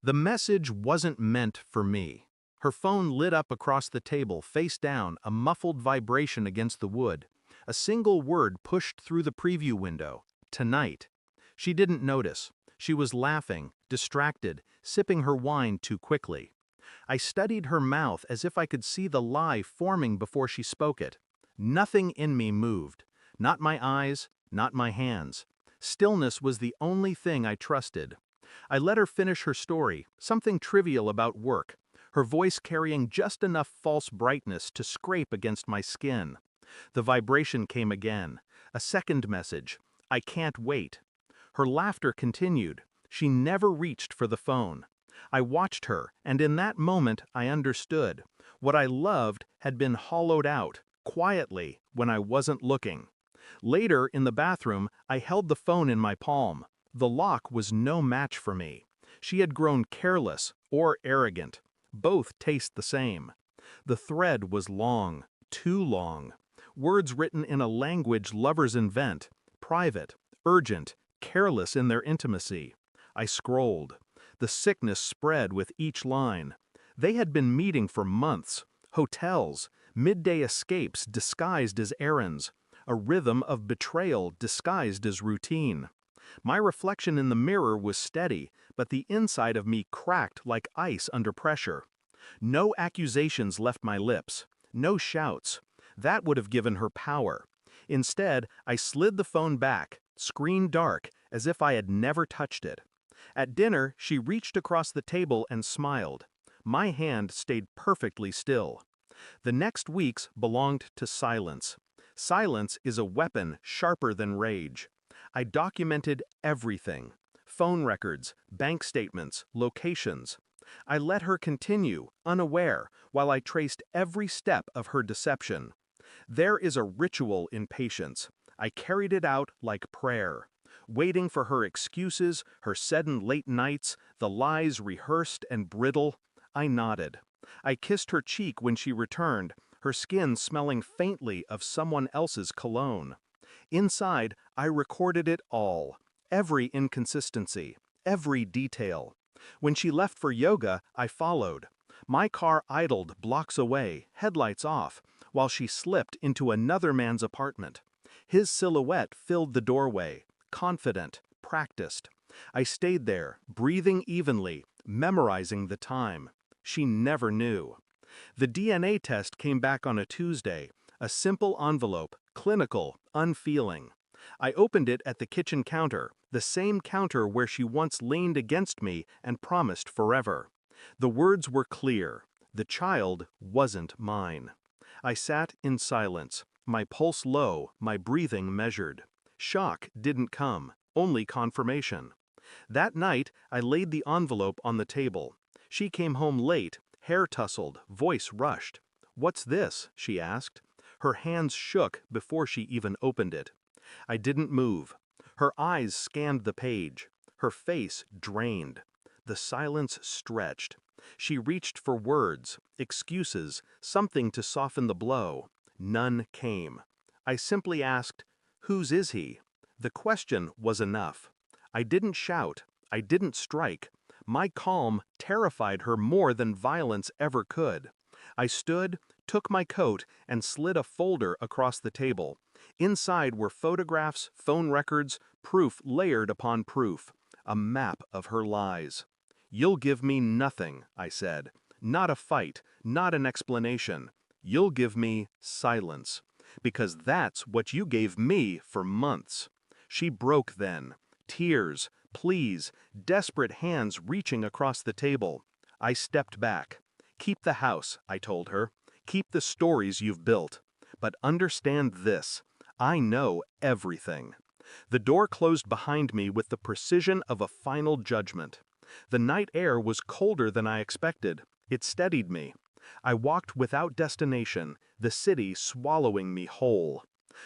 The message wasn't meant for me. Her phone lit up across the table, face down, a muffled vibration against the wood. A single word pushed through the preview window. Tonight. She didn't notice. She was laughing, distracted, sipping her wine too quickly. I studied her mouth as if I could see the lie forming before she spoke it. Nothing in me moved. Not my eyes, not my hands. Stillness was the only thing I trusted. I let her finish her story, something trivial about work, her voice carrying just enough false brightness to scrape against my skin. The vibration came again. A second message. I can't wait. Her laughter continued. She never reached for the phone. I watched her, and in that moment I understood. What I loved had been hollowed out, quietly, when I wasn't looking. Later, in the bathroom, I held the phone in my palm. The lock was no match for me. She had grown careless or arrogant. Both taste the same. The thread was long, too long. Words written in a language lovers invent, private, urgent, careless in their intimacy. I scrolled. The sickness spread with each line. They had been meeting for months. Hotels, midday escapes disguised as errands. A rhythm of betrayal disguised as routine. My reflection in the mirror was steady, but the inside of me cracked like ice under pressure. No accusations left my lips. No shouts. That would have given her power. Instead, I slid the phone back, screen dark, as if I had never touched it. At dinner, she reached across the table and smiled. My hand stayed perfectly still. The next weeks belonged to silence. Silence is a weapon sharper than rage. I documented everything. Phone records, bank statements, locations. I let her continue, unaware, while I traced every step of her deception. There is a ritual in patience. I carried it out like prayer. Waiting for her excuses, her sudden late nights, the lies rehearsed and brittle. I nodded. I kissed her cheek when she returned, her skin smelling faintly of someone else's cologne. Inside, I recorded it all. Every inconsistency, every detail. When she left for yoga, I followed. My car idled blocks away, headlights off, while she slipped into another man's apartment. His silhouette filled the doorway, confident, practiced. I stayed there, breathing evenly, memorizing the time. She never knew. The DNA test came back on a Tuesday, a simple envelope, clinical, unfeeling. I opened it at the kitchen counter, the same counter where she once leaned against me and promised forever. The words were clear. The child wasn't mine. I sat in silence, my pulse low, my breathing measured. Shock didn't come, only confirmation. That night, I laid the envelope on the table. She came home late, hair tousled, voice rushed. "What's this?" she asked. Her hands shook before she even opened it. I didn't move. Her eyes scanned the page. Her face drained. The silence stretched. She reached for words, excuses, something to soften the blow. None came. I simply asked, "Whose is he?" The question was enough. I didn't shout. I didn't strike. My calm terrified her more than violence ever could. I stood, took my coat, and slid a folder across the table. Inside were photographs, phone records, proof layered upon proof. A map of her lies. "You'll give me nothing," I said. "Not a fight, not an explanation. You'll give me silence. Because that's what you gave me for months." She broke then. Tears, pleas, desperate hands reaching across the table. I stepped back. "Keep the house," I told her. "Keep the stories you've built. But understand this. I know everything." The door closed behind me with the precision of a final judgment. The night air was colder than I expected. It steadied me. I walked without destination, the city swallowing me whole.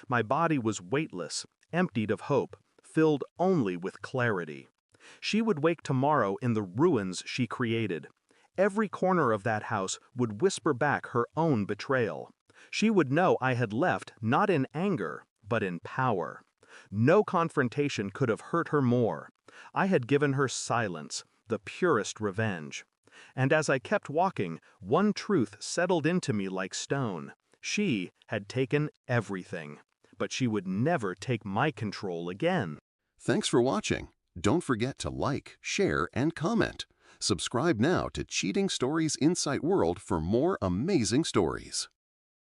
My body was weightless, emptied of hope, filled only with clarity. She would wake tomorrow in the ruins she created. Every corner of that house would whisper back her own betrayal. She would know I had left not in anger, but in power. No confrontation could have hurt her more. I had given her silence, the purest revenge. And as I kept walking, one truth settled into me like stone. She had taken everything, but she would never take my control again. Thanks for watching. Don't forget to like, share, and comment. Subscribe now to Cheating Stories Insight World for more amazing stories.